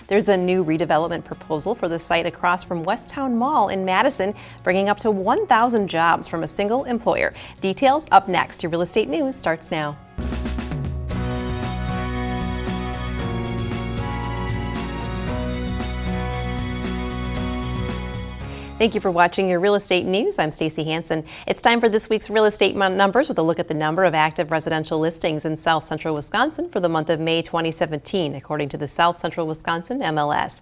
There's a new redevelopment proposal for the site across from Westtown Mall in Madison, bringing up to 1,000 jobs from a single employer. Details up next. Your real estate news starts now. Thank you for watching your real estate news. I'm Stacy Hansen. It's time for this week's real estate numbers with a look at the number of active residential listings in South Central Wisconsin for the month of May 2017, according to the South Central Wisconsin MLS.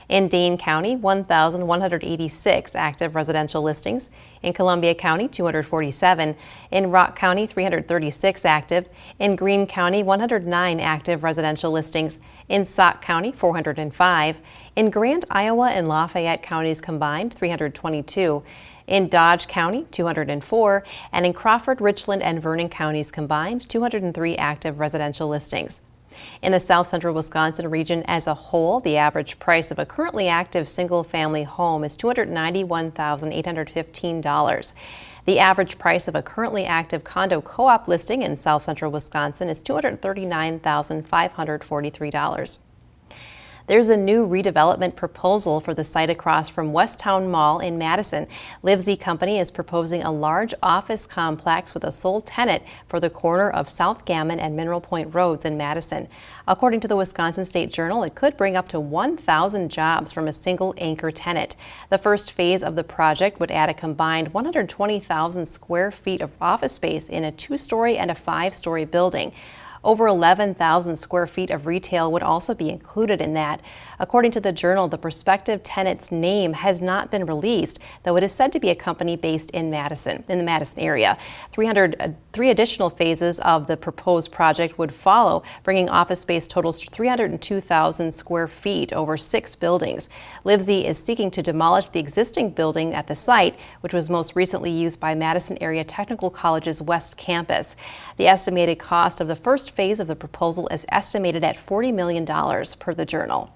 In Dane County, 1,186 active residential listings. In Columbia County, 247. In Rock County, 336 active. In Greene County, 109 active residential listings. In Sauk County, 405. In Grant, Iowa, and Lafayette counties combined, 322. In Dodge County, 204. And in Crawford, Richland, and Vernon counties combined, 203 active residential listings. In the South Central Wisconsin region as a whole, the average price of a currently active single-family home is $291,815. The average price of a currently active condo co-op listing in South Central Wisconsin is $239,543. There's a new redevelopment proposal for the site across from Westtown Mall in Madison. Livesey Company is proposing a large office complex with a sole tenant for the corner of South Gammon and Mineral Point Roads in Madison. According to the Wisconsin State Journal, it could bring up to 1,000 jobs from a single anchor tenant. The first phase of the project would add a combined 120,000 square feet of office space in a 2-story and a 5-story building. Over 11,000 square feet of retail would also be included in that. According to the Journal, the prospective tenant's name has not been released, though it is said to be a company based in Madison, in the Madison area. 3 additional phases of the proposed project would follow, bringing office space totals to 302,000 square feet over 6 buildings. Livesey is seeking to demolish the existing building at the site, which was most recently used by Madison Area Technical College's West Campus. The estimated cost of the first phase of the proposal is estimated at $40 million per the Journal.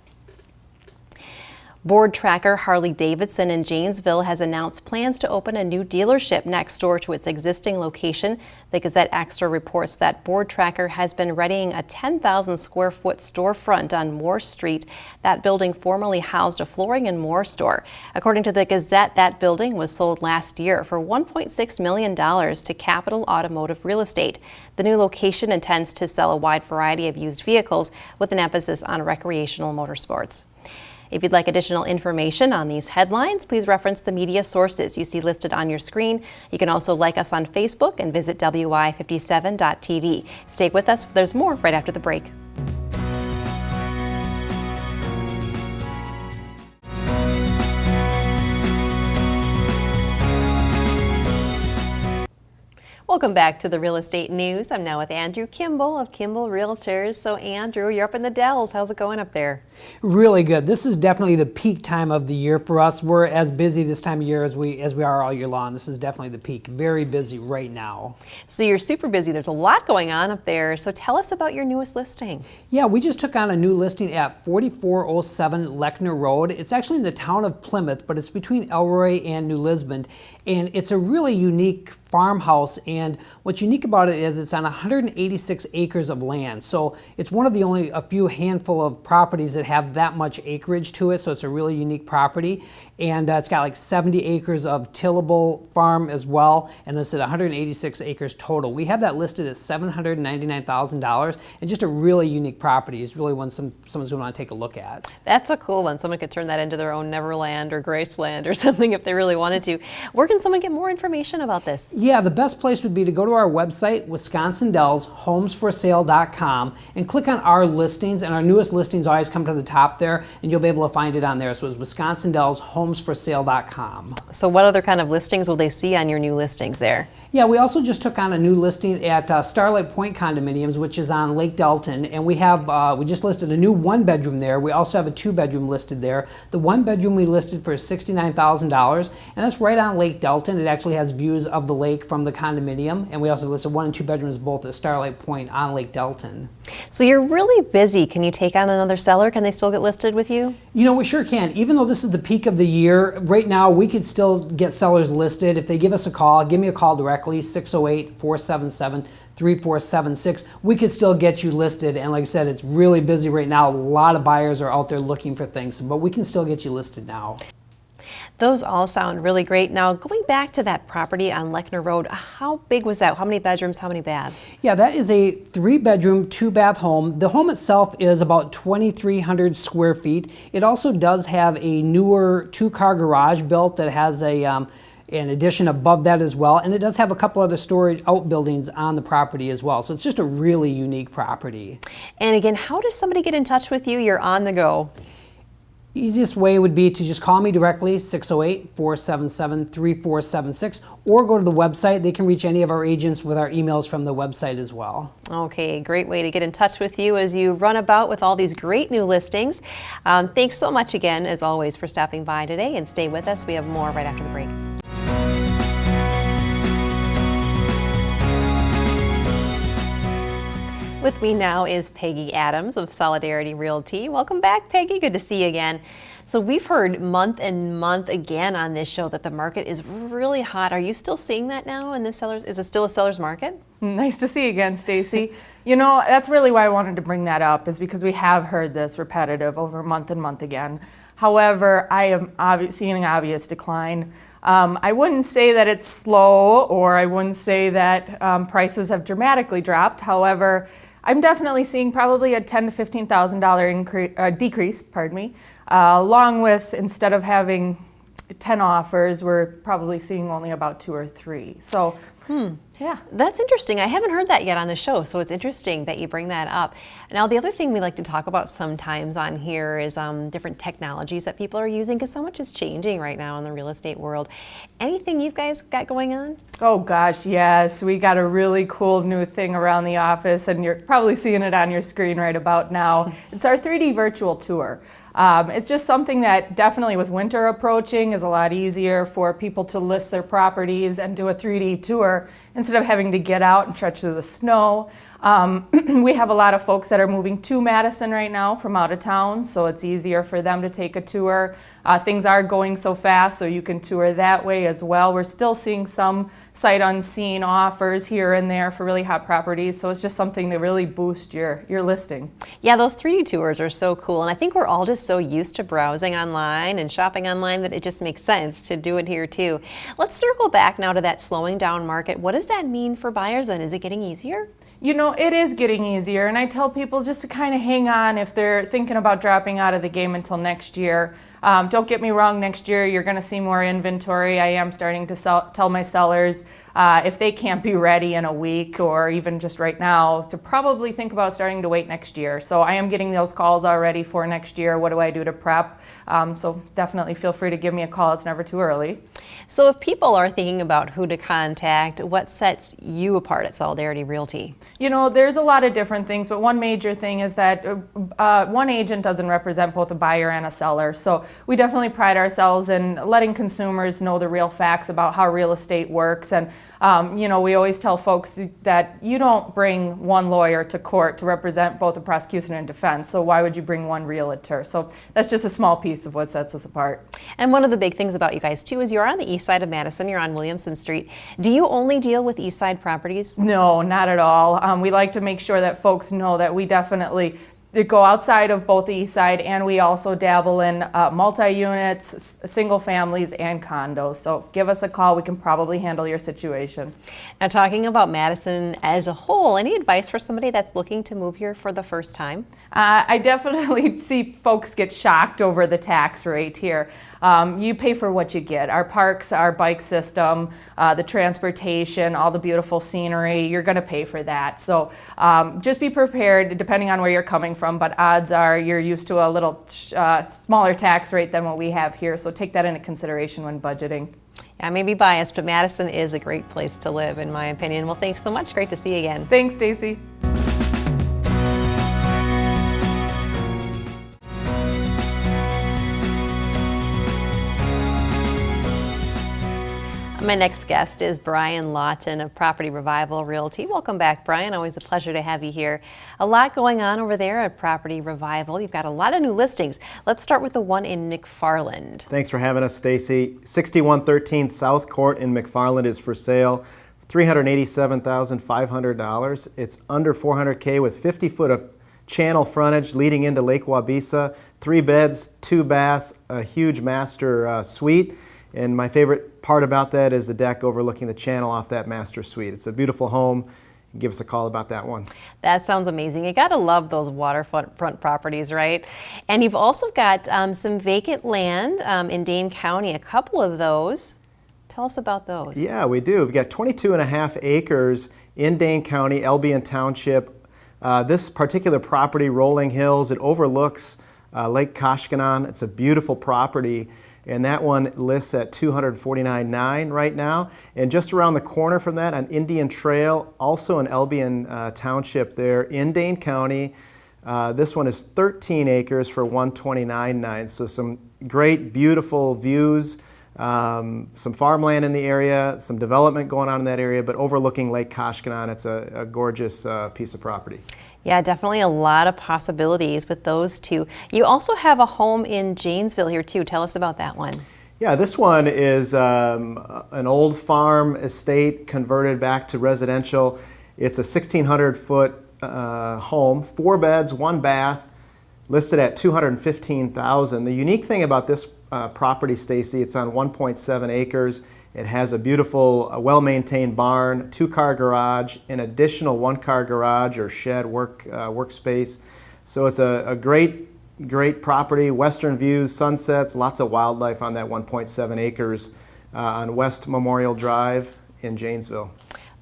Board tracker Harley-Davidson in Janesville has announced plans to open a new dealership next door to its existing location. The Gazette Extra reports that Board Tracker has been readying a 10,000 square foot storefront on Moore Street. That building formerly housed a Flooring and More store. According to the Gazette, that building was sold last year for $1.6 million to Capital Automotive Real Estate. The new location intends to sell a wide variety of used vehicles with an emphasis on recreational motorsports. If you'd like additional information on these headlines, please reference the media sources you see listed on your screen. You can also like us on Facebook and visit wi57.tv. Stay with us. There's more right after the break. Welcome back to the Real Estate News. I'm now with Andrew Kimball of Kimball Realtors. So Andrew, you're up in the Dells. How's it going up there? Really good. This is definitely the peak time of the year for us. We're as busy this time of year as we are all year long. This is definitely the peak. Very busy right now. So you're super busy. There's a lot going on up there. So tell us about your newest listing. Yeah, we just took on a new listing at 4407 Lechner Road. It's actually in the town of Plymouth, but it's between Elroy and New Lisbon. And it's a really unique farmhouse, and what's unique about it is it's on 186 acres of land. So it's one of the only a few handful of properties that have that much acreage to it, so it's a really unique property. And it's got like 70 acres of tillable farm as well, and this is 186 acres total. We have that listed at $799,000, and just a really unique property. It's really one someone's going to want to take a look at. That's a cool one. Someone could turn that into their own Neverland or Graceland or something if they really wanted to. Where can someone get more information about this? Yeah, the best place would be to go to our website, WisconsinDellsHomesForSale.com, and click on our listings, and our newest listings always come to the top there, and you'll be able to find it on there. So it's WisconsinDellsHomesForSale.com. So what other kind of listings will they see on your new listings there? Yeah, we also just took on a new listing at Starlight Point Condominiums, which is on Lake Delton, and we just listed a new 1-bedroom there. We also have a 2-bedroom listed there. The 1-bedroom we listed for $69,000, and that's right on Lake Delton. It actually has views of the lake from the condominium, and we also listed 1 and 2 bedrooms both at Starlight Point on Lake Delton. So you're really busy. Can you take on another seller? Can they still get listed with you? You know, we sure can. Even though this is the peak of the year, right now we could still get sellers listed. If they give us a call, give me a call directly, 608-477-3600. 3476, we could still get you listed. And like I said, it's really busy right now. A lot of buyers are out there looking for things, but we can still get you listed now. Those all sound really great. Now, going back to that property on Lechner Road, how big was that? How many bedrooms, how many baths? Yeah, that is a 3-bedroom, 2-bath home. The home itself is about 2,300 square feet. It also does have a newer 2-car garage built that has an addition above that as well. And it does have a couple other storage outbuildings on the property as well. So it's just a really unique property. And again, how does somebody get in touch with you? You're on the go. Easiest way would be to just call me directly, 608-477-3476, or go to the website. They can reach any of our agents with our emails from the website as well. Okay, great way to get in touch with you as you run about with all these great new listings. Thanks so much again, as always, for stopping by today, and stay with us. We have more right after the break. With me now is Peggy Adams of Solidarity Realty. Welcome back, Peggy. Good to see you again. So we've heard month and month again on this show that the market is really hot. Are you still seeing that now in the sellers? Is it still a seller's market? Nice to see you again, Stacy. You know, that's really why I wanted to bring that up, is because we have heard this repetitive over month and month again. However, I am seeing an obvious decline. I wouldn't say that it's slow, or I wouldn't say that prices have dramatically dropped. However, I'm definitely seeing probably a $10,000 to $15,000 decrease, along with, instead of having 10 offers, we're probably seeing only about 2 or 3. So, yeah. That's interesting. I haven't heard that yet on the show, so it's interesting that you bring that up. Now, the other thing we like to talk about sometimes on here is different technologies that people are using, because so much is changing right now in the real estate world. Anything you guys got going on? Oh gosh, yes. We got a really cool new thing around the office, and you're probably seeing it on your screen right about now. It's our 3D virtual tour. It's just something that definitely, with winter approaching, is a lot easier for people to list their properties and do a 3D tour instead of having to get out and trudge through the snow. We have a lot of folks that are moving to Madison right now from out of town, so it's easier for them to take a tour. Things are going so fast, so you can tour that way as well. We're still seeing some sight unseen offers here and there for really hot properties, so it's just something to really boost your listing. Yeah, those 3D tours are so cool, and I think we're all just so used to browsing online and shopping online that it just makes sense to do it here too. Let's circle back now to that slowing down market. What does that mean for buyers then? Is it getting easier? You know, it is getting easier, and I tell people just to kind of hang on if they're thinking about dropping out of the game until next year. Don't get me wrong, next year you're going to see more inventory. I am starting to tell my sellers if they can't be ready in a week or even just right now, to probably think about starting to wait next year. So I am getting those calls already for next year. What do I do to prep? So definitely feel free to give me a call. It's never too early. So if people are thinking about who to contact, what sets you apart at Solidarity Realty? You know, there's a lot of different things, but one major thing is that one agent doesn't represent both a buyer and a seller. So we definitely pride ourselves in letting consumers know the real facts about how real estate works. And you know, we always tell folks that you don't bring one lawyer to court to represent both the prosecution and defense, so why would you bring one realtor? So that's just a small piece of what sets us apart. And one of the big things about you guys too is you're on the east side of Madison, you're on Williamson Street. Do you only deal with east side properties? No, not at all. We like to make sure that folks know that we definitely go outside of both the east side, and we also dabble in multi-units, single families, and condos. So give us a call. We can probably handle your situation. Now, talking about Madison as a whole, any advice for somebody that's looking to move here for the first time? I definitely see folks get shocked over the tax rate here. You pay for what you get. Our parks, our bike system, the transportation, all the beautiful scenery, you're going to pay for that. So just be prepared depending on where you're coming from, but odds are you're used to a little smaller tax rate than what we have here. So take that into consideration when budgeting. I may be biased, but Madison is a great place to live, in my opinion. Well, thanks so much. Great to see you again. Thanks, Stacy. My next guest is Brian Lawton of Property Revival Realty. Welcome back, Brian. Always a pleasure to have you here. A lot going on over there at Property Revival. You've got a lot of new listings. Let's start with the one in McFarland. Thanks for having us, Stacy. 6113 South Court in McFarland is for sale. $387,500. It's under $400K with 50 foot of channel frontage leading into Lake Waubesa, 3 beds, 2 baths, a huge master suite. And my favorite part about that is the deck overlooking the channel off that master suite. It's a beautiful home. Give us a call about that one. That sounds amazing. You gotta love those waterfront properties, right? And you've also got some vacant land in Dane County, a couple of those. Tell us about those. Yeah, we do. We've got 22.5 acres in Dane County, Albion Township. This particular property, Rolling Hills, it overlooks Lake Koshkonong. It's a beautiful property, and that one lists at $249,900 right now. And just around the corner from that, on Indian Trail, also in Albion Township there in Dane County, this one is 13 acres for $129,900. So some great, beautiful views, some farmland in the area, some development going on in that area, but overlooking Lake Koshkonong. It's a gorgeous piece of property. Yeah, definitely a lot of possibilities with those two. You also have a home in Janesville here too. Tell us about that one. Yeah, this one is an old farm estate converted back to residential. It's a 1,600 foot home, 4 beds, 1 bath, listed at $215,000. The unique thing about this property, Stacy, it's on 1.7 acres. It has a beautiful, well-maintained barn, 2-car garage, an additional 1-car garage or shed workspace. So it's a great property, western views, sunsets, lots of wildlife on that 1.7 acres on West Memorial Drive in Janesville.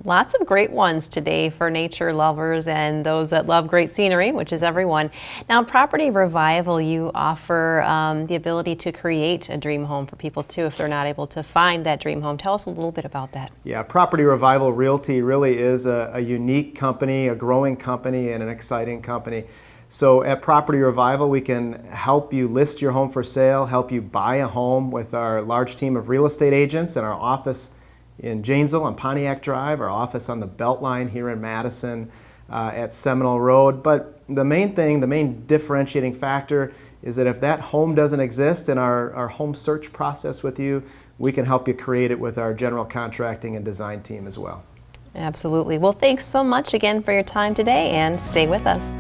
Lots of great ones today for nature lovers and those that love great scenery, which is everyone. Now, Property Revival, you offer the ability to create a dream home for people too if they're not able to find that dream home. Tell us a little bit about that. Yeah, Property Revival Realty really is a unique company, a growing company, and an exciting company. So at Property Revival, we can help you list your home for sale, help you buy a home with our large team of real estate agents and our office in Janesville on Pontiac Drive, our office on the Beltline here in Madison at Seminole Road. But the main thing, the main differentiating factor is that if that home doesn't exist in our home search process with you, we can help you create it with our general contracting and design team as well. Absolutely. Well, thanks so much again for your time today, and stay with us.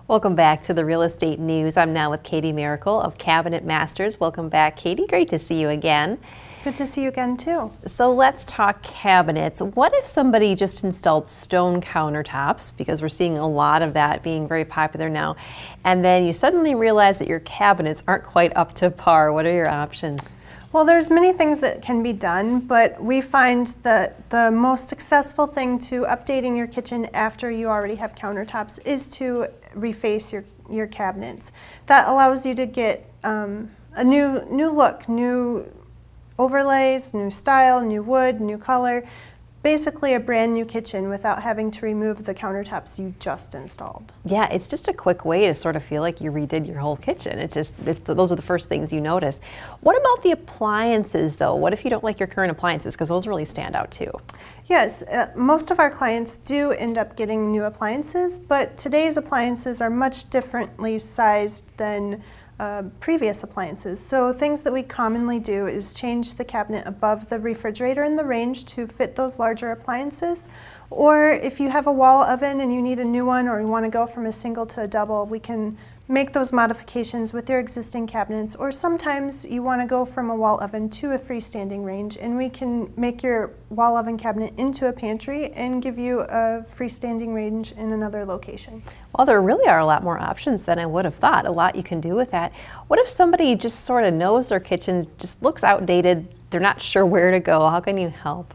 Welcome back to the Real Estate News. I'm now with Katy Miracle of Cabinet Masters. Welcome back, Katy. Great to see you again. Good to see you again, too. So let's talk cabinets. What if somebody just installed stone countertops, because we're seeing a lot of that being very popular now, and then you suddenly realize that your cabinets aren't quite up to par? What are your options? Well, there's many things that can be done, but we find that the most successful thing to updating your kitchen after you already have countertops is to reface your cabinets. That allows you to get a new look, new overlays, new style, new wood, new color, basically a brand new kitchen without having to remove the countertops you just installed. Yeah, it's just a quick way to sort of feel like you redid your whole kitchen. Those are the first things you notice. What about the appliances though? What if you don't like your current appliances? Because those really stand out too. Yes, most of our clients do end up getting new appliances, but today's appliances are much differently sized than previous appliances. So things that we commonly do is change the cabinet above the refrigerator in the range to fit those larger appliances. Or if you have a wall oven and you need a new one, or you want to go from a single to a double, we can make those modifications with your existing cabinets. Or sometimes you want to go from a wall oven to a freestanding range, and we can make your wall oven cabinet into a pantry and give you a freestanding range in another location. Well, there really are a lot more options than I would have thought. A lot you can do with that. What if somebody just sort of knows their kitchen just looks outdated, they're not sure where to go? How can you help?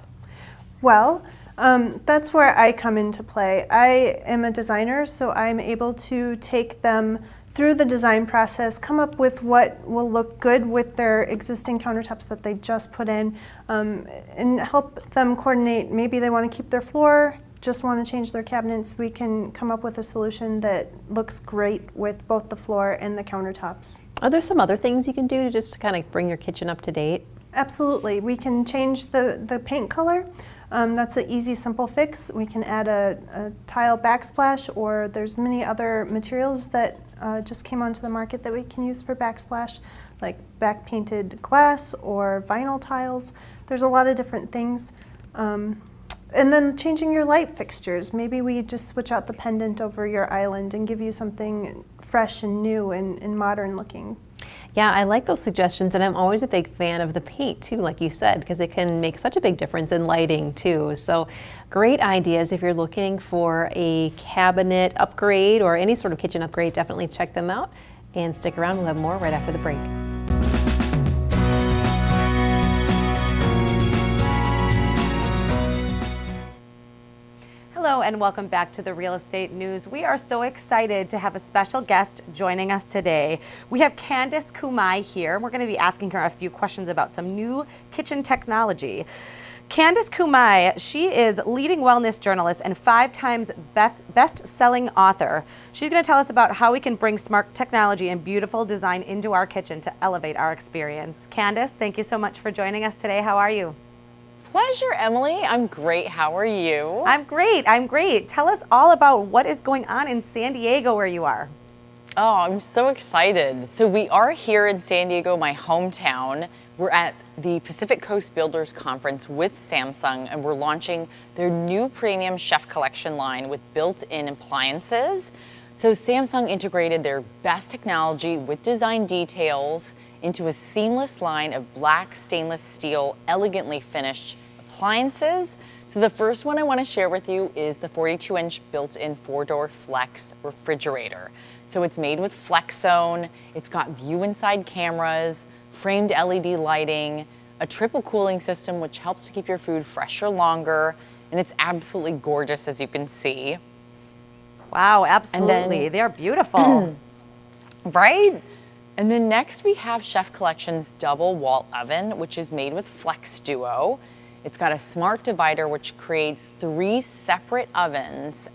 Well, that's where I come into play. I am a designer, so I'm able to take them through the design process, come up with what will look good with their existing countertops that they just put in, and help them coordinate. Maybe they want to keep their floor, just want to change their cabinets. We can come up with a solution that looks great with both the floor and the countertops. Are there some other things you can do to just kind of bring your kitchen up to date? Absolutely. We can change the paint color. That's an easy, simple fix. We can add a tile backsplash, or there's many other materials that just came onto the market that we can use for backsplash, like back painted glass or vinyl tiles. There's a lot of different things. And then changing your light fixtures. Maybe we just switch out the pendant over your island and give you something fresh and new and modern looking. Yeah, I like those suggestions, and I'm always a big fan of the paint too, like you said, because it can make such a big difference in lighting too. So great ideas. If you're looking for a cabinet upgrade or any sort of kitchen upgrade, definitely check them out and stick around. We'll have more right after the break. Hello and welcome back to the Real Estate News. We are so excited to have a special guest joining us today. We have Candice Kumai here. We're going to be asking her a few questions about some new kitchen technology. Candice Kumai, she is leading wellness journalist and 5 times best-selling author. She's going to tell us about how we can bring smart technology and beautiful design into our kitchen to elevate our experience. Candice, thank you so much for joining us today. How are you? Pleasure, Emily. I'm great. How are you? I'm great. I'm great. Tell us all about what is going on in San Diego where you are. Oh, I'm so excited. So we are here in San Diego, my hometown. We're at the Pacific Coast Builders Conference with Samsung, and we're launching their new premium chef collection line with built-in appliances. So Samsung integrated their best technology with design details into a seamless line of black stainless steel, elegantly finished appliances. So the first one I want to share with you is the 42-inch built-in 4-door flex refrigerator. So it's made with Flex Zone, it's got view inside cameras, framed LED lighting, a triple cooling system which helps to keep your food fresher longer, and it's absolutely gorgeous as you can see. Wow, absolutely. They're beautiful. Right? And then next we have Chef Collection's double wall oven, which is made with Flex Duo. It's got a smart divider which creates 3 separate ovens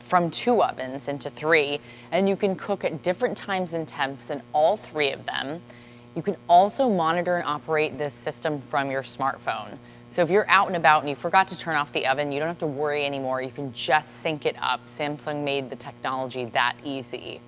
from 2 ovens into 3, and you can cook at different times and temps in all 3 of them. You can also monitor and operate this system from your smartphone. So if you're out and about and you forgot to turn off the oven, you don't have to worry anymore. You can just sync it up. Samsung made the technology that easy.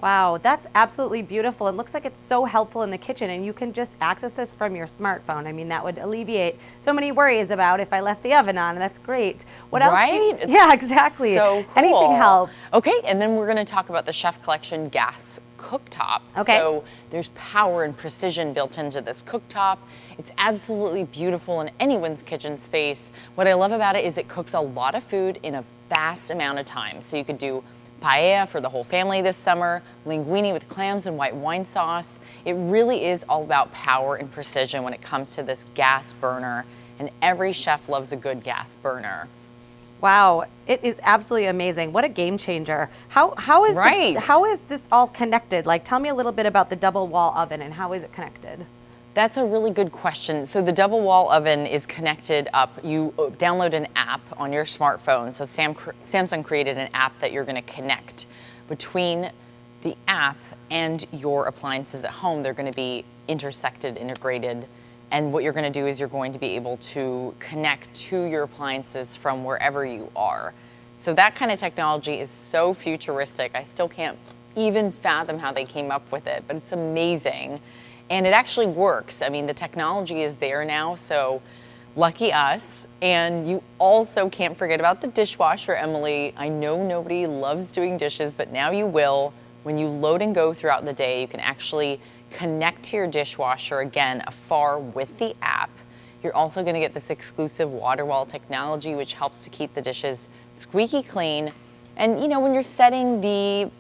Wow, that's absolutely beautiful. It looks like it's so helpful in the kitchen, and you can just access this from your smartphone. I mean, that would alleviate so many worries about if I left the oven on. That's great. What else? Right? Yeah, exactly. So cool. Anything helps. Okay, and then we're going to talk about the Chef Collection gas cooktop. Okay. So there's power and precision built into this cooktop. It's absolutely beautiful in anyone's kitchen space. What I love about it is it cooks a lot of food in a vast amount of time. So you could do paella for the whole family this summer, linguine with clams and white wine sauce. It really is all about power and precision when it comes to this gas burner, and every chef loves a good gas burner. Wow, it is absolutely amazing. What a game changer. How is how is this all connected? Like, tell me a little bit about the double wall oven and how is it connected? That's a really good question. So the double wall oven is connected up. You download an app on your smartphone. So Samsung created an app that you're going to connect between the app and your appliances at home. They're going to be integrated. And what you're going to do is you're going to be able to connect to your appliances from wherever you are. So that kind of technology is so futuristic. I still can't even fathom how they came up with it, but it's amazing. And it actually works. I mean, the technology is there now, so lucky us. And you also can't forget about the dishwasher, Emily. I know nobody loves doing dishes, but now you will. When you load and go throughout the day, you can actually connect to your dishwasher, again, afar with the app. You're also going to get this exclusive water wall technology, which helps to keep the dishes squeaky clean. And you know, when you're setting the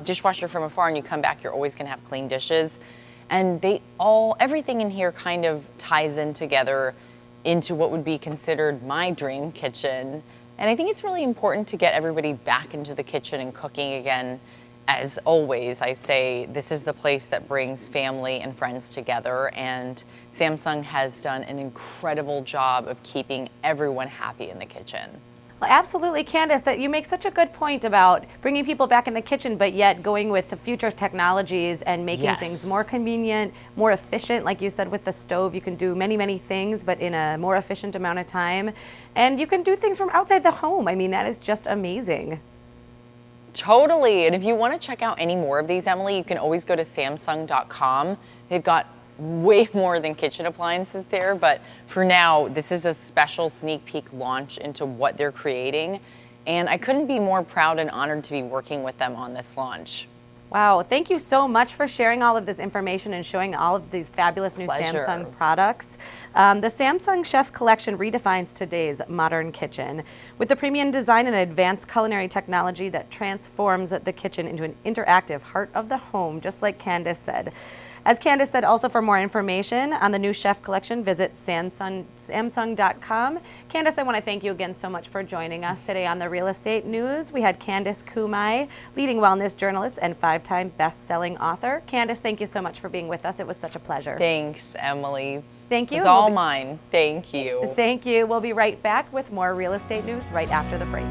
dishwasher from afar and you come back, you're always going to have clean dishes. And everything in here kind of ties in together into what would be considered my dream kitchen. And I think it's really important to get everybody back into the kitchen and cooking again. As always, I say this is the place that brings family and friends together, and Samsung has done an incredible job of keeping everyone happy in the kitchen. Well, absolutely, Candice, that you make such a good point about bringing people back in the kitchen, but yet going with the future technologies and making things more convenient, more efficient. Like you said, with the stove, you can do many, many things, but in a more efficient amount of time. And you can do things from outside the home. I mean, that is just amazing. Totally. And if you want to check out any more of these, Emily, you can always go to Samsung.com. They've got way more than kitchen appliances there, but for now, this is a special sneak peek launch into what they're creating. And I couldn't be more proud and honored to be working with them on this launch. Wow, thank you so much for sharing all of this information and showing all of these fabulous new Pleasure. Samsung products. The Samsung Chef's Collection redefines today's modern kitchen with the premium design and advanced culinary technology that transforms the kitchen into an interactive heart of the home, just like Candice said. As Candice said, also for more information on the new Chef Collection, visit Samsung.com. Candice, I want to thank you again so much for joining us today on the Real Estate News. We had Candice Kumai, leading wellness journalist and 5-time best-selling author. Candice, thank you so much for being with us. It was such a pleasure. Thanks, Emily. Thank you. It's all mine. Thank you. Thank you. We'll be right back with more real estate news right after the break.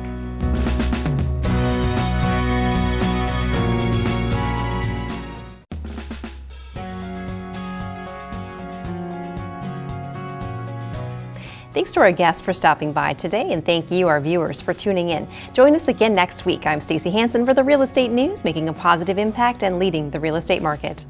Thanks to our guests for stopping by today, and thank you, our viewers, for tuning in. Join us again next week. I'm Stacey Hansen for the Real Estate News, making a positive impact and leading the real estate market.